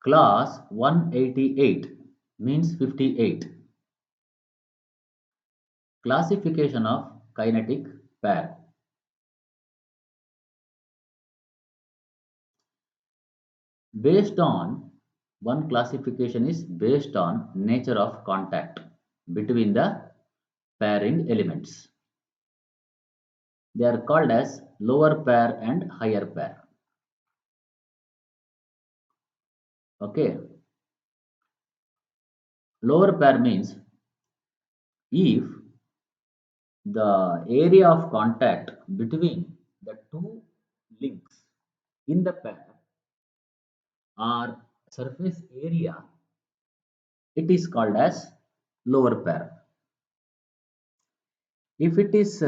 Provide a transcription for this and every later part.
Class 188 means 58. Classification of kinetic pair. Based on one classification is based on nature of contact between the pairing elements. They are called as lower pair and higher pair. Okay. Lower pair means if the area of contact between the two links in the pair or surface area, it is called as lower pair. If it is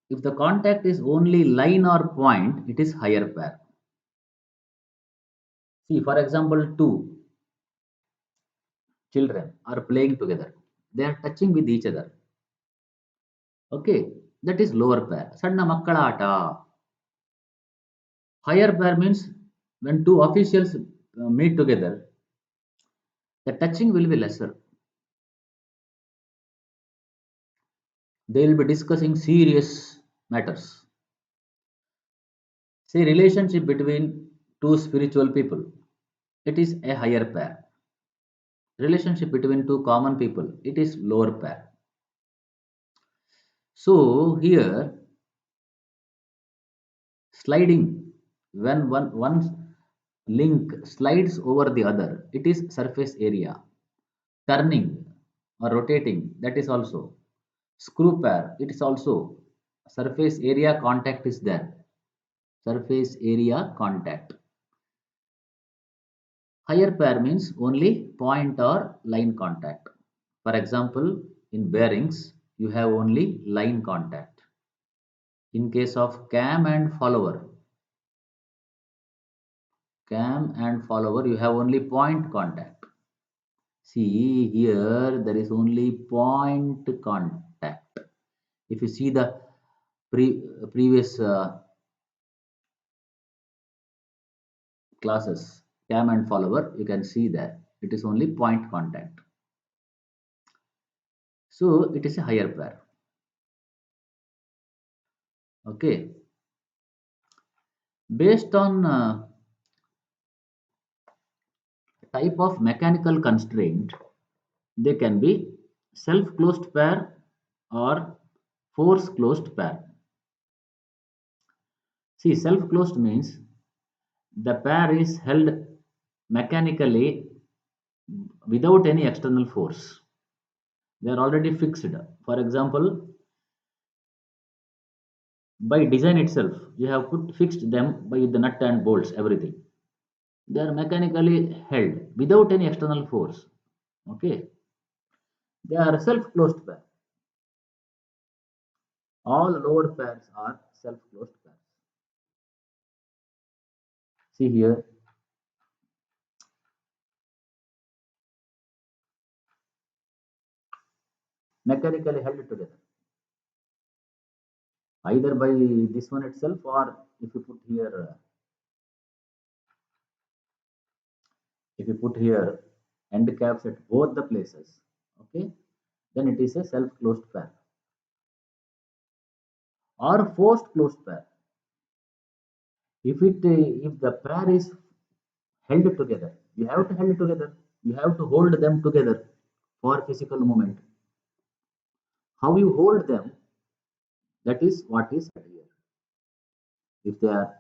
if the contact is only line or point, it is higher pair. See, for example, two children are playing together. They are touching with each other. Okay, that is lower pair. Sanna makkala ಆಟ. Higher pair means when two officials meet together, the touching will be lesser. They will be discussing serious matters. Say relationship between two spiritual people. It is a higher pair. Relationship between two common people. It is lower pair. So here sliding when one link slides over the other, it is surface area. Turning or rotating, that is also screw pair. It is also surface area contact is there. Surface area contact. Higher pair means only point or line contact. For example, in bearings, you have only line contact. In case of cam and follower, you have only point contact. See here, there is only point contact. If you see the previous classes, cam and follower, you can see that it is only point contact. So it is a higher pair. Okay. Based on type of mechanical constraint, they can be self-closed pair or force-closed pair. See, self-closed means the pair is held mechanically without any external force. They are already fixed. For example, by design itself, you have put fixed them by the nut and bolts, everything. They are mechanically held without any external force. Okay, they are self-closed pair. All lower pairs are self-closed pairs. See here, mechanically held together, either by this one itself or if you put here, end caps at both the places, okay, then it is a self-closed pair or forced closed pair. If the pair is held together, you have to held together. You have to hold them together for physical movement. How you hold them, that is what is here. If they are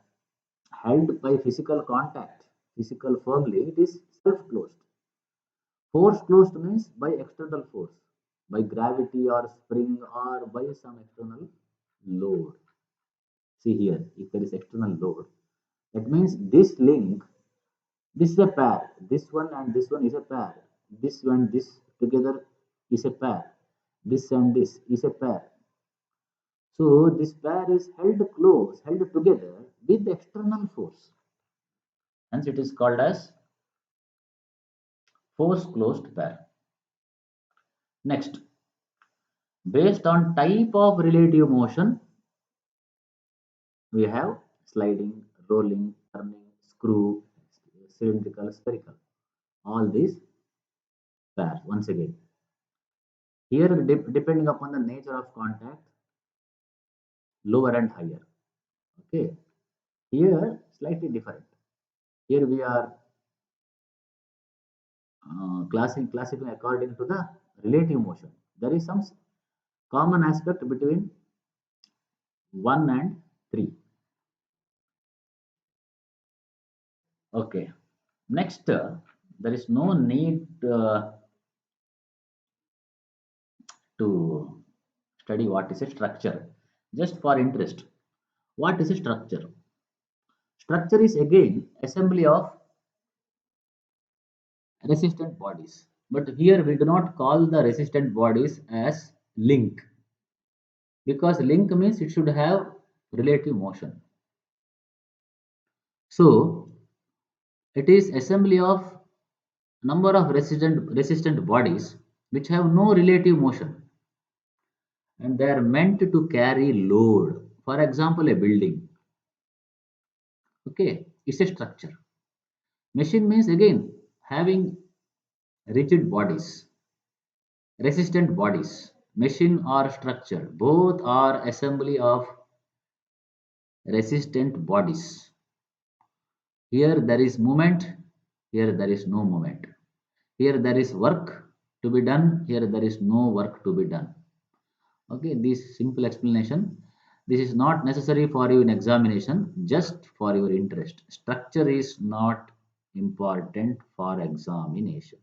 held by physical contact, physical firmly, it is self-closed. Force closed means by external force, by gravity or spring or by some external load. See here, if there is external load, that means this link, this is a pair, this one and this one is a pair, this one, this together is a pair, this and this is a pair. So this pair is held close, held together with external force. Hence it is called as force closed pair. Next, based on type of relative motion, we have sliding, rolling, turning, screw, cylindrical, spherical. All these pairs. Once again, here depending upon the nature of contact, lower and higher. Okay, here slightly different. Here we are classifying according to the relative motion. There is some common aspect between 1 and 3. Okay, next, there is no need to study what is a structure. Just for interest, what is a structure? Structure is again assembly of resistant bodies. But here we do not call the resistant bodies as link, because link means it should have relative motion. So it is assembly of number of resistant bodies which have no relative motion, and they are meant to carry load. For example, a building. Okay, it's a structure. Machine means again having rigid bodies, resistant bodies. Machine or structure, both are assembly of resistant bodies. Here there is movement, here there is no movement. Here there is work to be done, here there is no work to be done. Okay, this simple explanation. This is not necessary for you in examination, just for your interest. Structure is not important for examination.